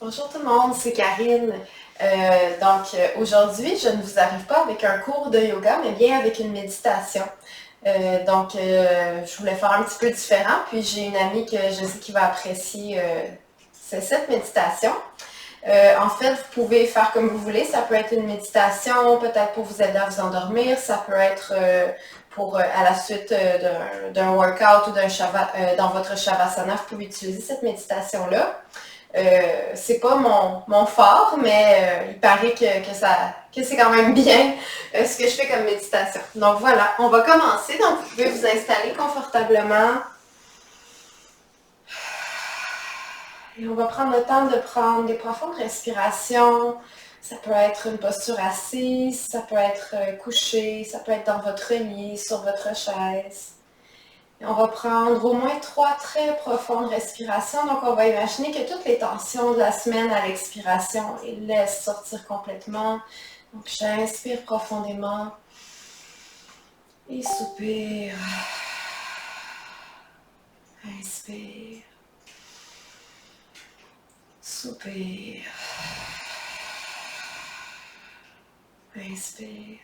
Bonjour tout le monde, c'est Karine. Aujourd'hui, je ne vous arrive pas avec un cours de yoga, mais bien avec une méditation. Je voulais faire un petit peu différent, puis j'ai une amie que je sais qui va apprécier cette méditation. En fait, vous pouvez faire comme vous voulez. Ça peut être une méditation, peut-être pour vous aider à vous endormir. Ça peut être à la suite d'un workout ou dans votre shavasana, vous pouvez utiliser cette méditation-là. C'est pas mon fort, mais il paraît que c'est quand même bien ce que je fais comme méditation. Donc voilà, on va commencer. Donc vous pouvez vous installer confortablement. Et on va prendre le temps de prendre des profondes respirations. Ça peut être une posture assise, ça peut être couché, ça peut être dans votre lit, sur votre chaise. Et on va prendre au moins 3 très profondes respirations. Donc, on va imaginer que toutes les tensions de la semaine à l'expiration, on les laisse sortir complètement. Donc, j'inspire profondément et soupire. Inspire. Soupire. Inspire.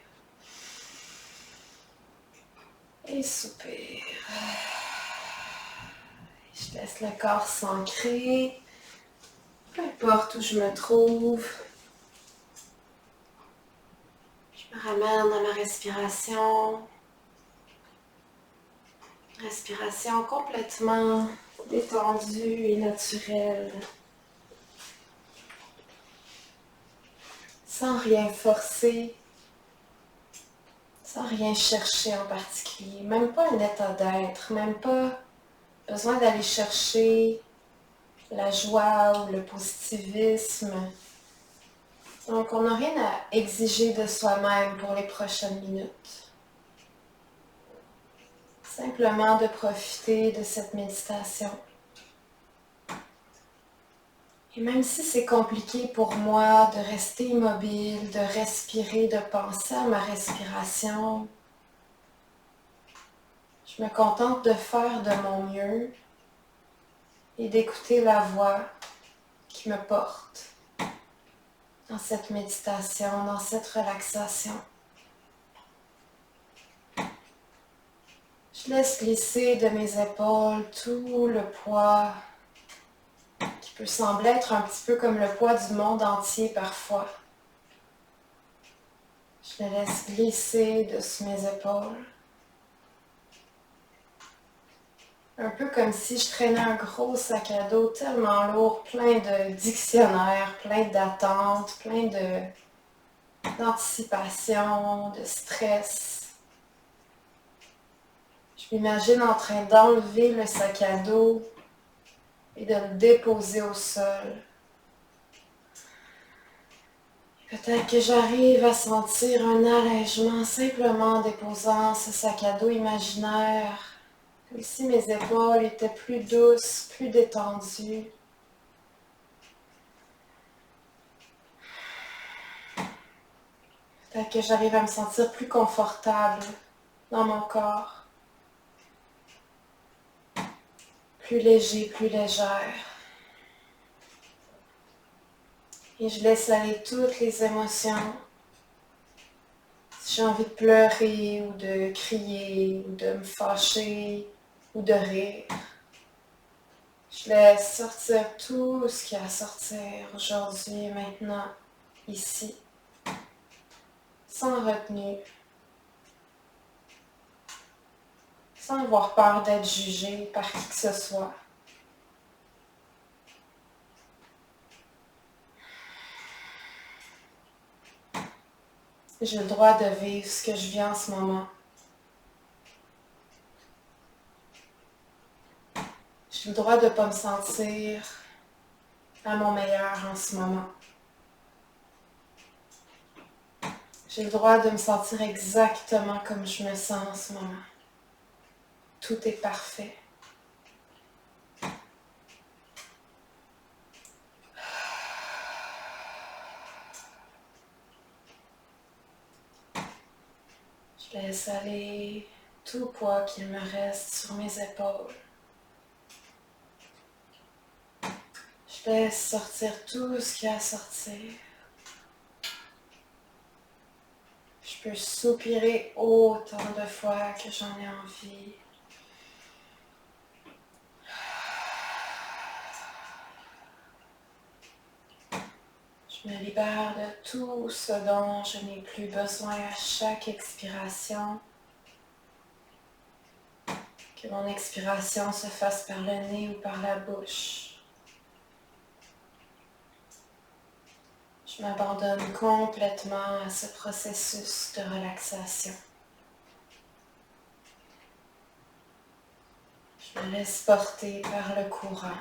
Et soupire. Je laisse le corps s'ancrer. Peu importe où je me trouve. Je me ramène à ma respiration. Respiration complètement détendue et naturelle. Sans rien forcer. Sans rien chercher en particulier. Même pas un état d'être. Même pas besoin d'aller chercher la joie ou le positivisme. Donc, on n'a rien à exiger de soi-même pour les prochaines minutes. Simplement de profiter de cette méditation. Et même si c'est compliqué pour moi de rester immobile, de respirer, de penser à ma respiration, je me contente de faire de mon mieux et d'écouter la voix qui me porte dans cette méditation, dans cette relaxation. Je laisse glisser de mes épaules tout le poids qui peut sembler être un petit peu comme le poids du monde entier parfois. Je le laisse glisser dessus mes épaules. Un peu comme si je traînais un gros sac à dos tellement lourd, plein de dictionnaires, plein d'attentes, plein d'anticipation, de stress. Je m'imagine en train d'enlever le sac à dos et de le déposer au sol. Peut-être que j'arrive à sentir un allègement simplement en déposant ce sac à dos imaginaire, comme si mes épaules étaient plus douces, plus détendues. Peut-être que j'arrive à me sentir plus confortable dans mon corps, plus léger, plus légère. Et je laisse aller toutes les émotions. Si j'ai envie de pleurer ou de crier ou de me fâcher ou de rire, je laisse sortir tout ce qu'il y a à sortir aujourd'hui, maintenant, ici, sans retenue, sans avoir peur d'être jugée par qui que ce soit. J'ai le droit de vivre ce que je vis en ce moment. J'ai le droit de ne pas me sentir à mon meilleur en ce moment. J'ai le droit de me sentir exactement comme je me sens en ce moment. Tout est parfait. Je laisse aller tout poids qu'il me reste sur mes épaules. Je laisse sortir tout ce qu'il y a à sortir. Je peux soupirer autant de fois que j'en ai envie. Je me libère de tout ce dont je n'ai plus besoin à chaque expiration. Que mon expiration se fasse par le nez ou par la bouche. Je m'abandonne complètement à ce processus de relaxation. Je me laisse porter par le courant.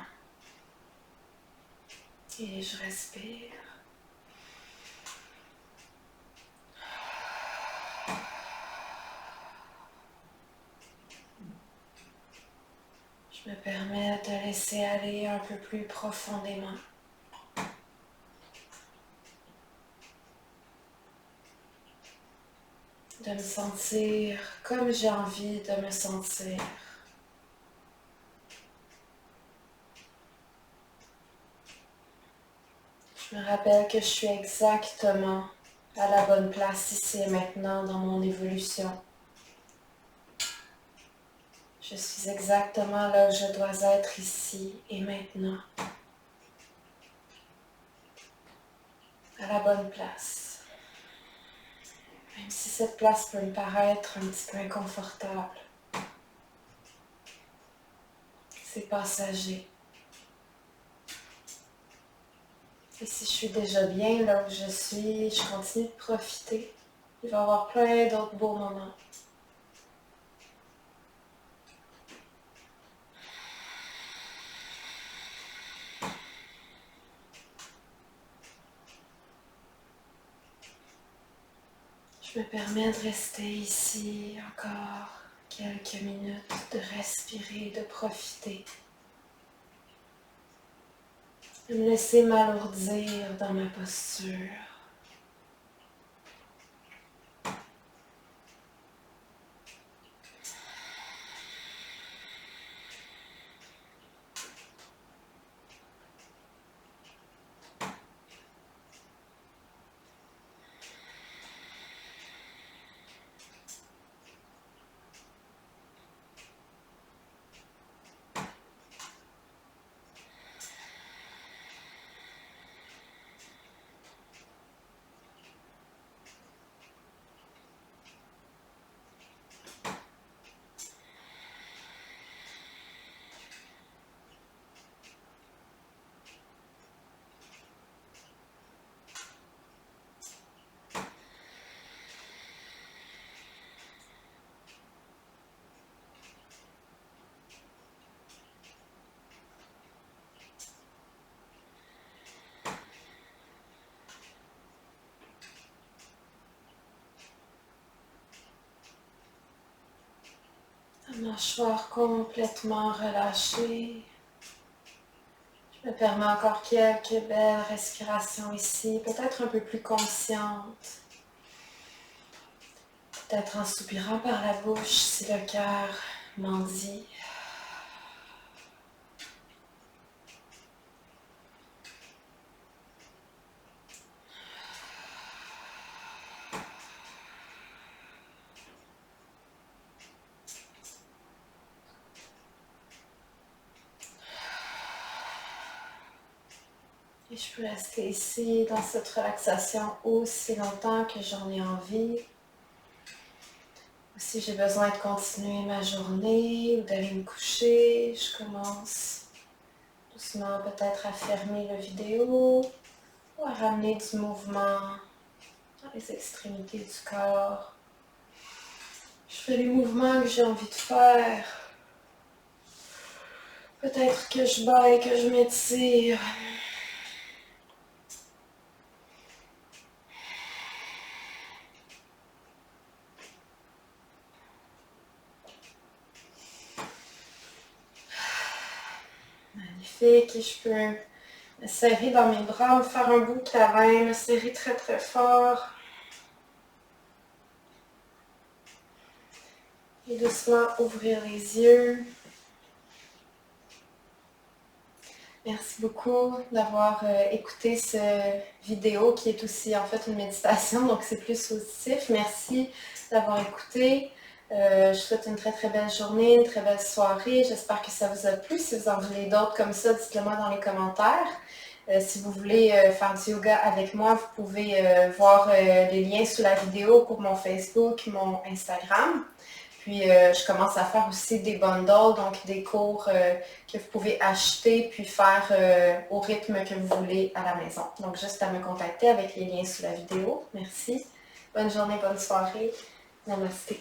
Et je respire. Je me permets de laisser aller un peu plus profondément. De me sentir comme j'ai envie de me sentir. Je me rappelle que je suis exactement à la bonne place ici et maintenant dans mon évolution. Je suis exactement là où je dois être ici et maintenant. À la bonne place. Même si cette place peut me paraître un petit peu inconfortable. C'est passager. Et si je suis déjà bien là où je suis, je continue de profiter. Il va y avoir plein d'autres beaux moments. Je me permets de rester ici encore quelques minutes, de respirer, de profiter. De me laisser m'alourdir dans ma posture. La mâchoire complètement relâchée. Je me permets encore quelques belles respirations ici, peut-être un peu plus conscientes. Peut-être en soupirant par la bouche si le cœur m'en dit. Et je peux rester ici dans cette relaxation aussi longtemps que j'en ai envie. Ou si j'ai besoin de continuer ma journée ou d'aller me coucher, je commence doucement peut-être à fermer la vidéo ou à ramener du mouvement dans les extrémités du corps. Je fais les mouvements que j'ai envie de faire. Peut-être que je baille, que je m'étire. Magnifique. Et je peux me serrer dans mes bras, me faire un bout de câlin, me serrer très très fort. Et doucement ouvrir les yeux. Merci beaucoup d'avoir écouté cette vidéo qui est aussi en fait une méditation, donc c'est plus auditif. Merci d'avoir écouté. Je vous souhaite une très très belle journée, une très belle soirée. J'espère que ça vous a plu. Si vous en voulez d'autres comme ça, dites-le moi dans les commentaires. Si vous voulez faire du yoga avec moi, vous pouvez voir les liens sous la vidéo pour mon Facebook, mon Instagram. Puis je commence à faire aussi des bundles, donc des cours que vous pouvez acheter puis faire au rythme que vous voulez à la maison. Donc juste à me contacter avec les liens sous la vidéo. Merci. Bonne journée, bonne soirée. Namasté.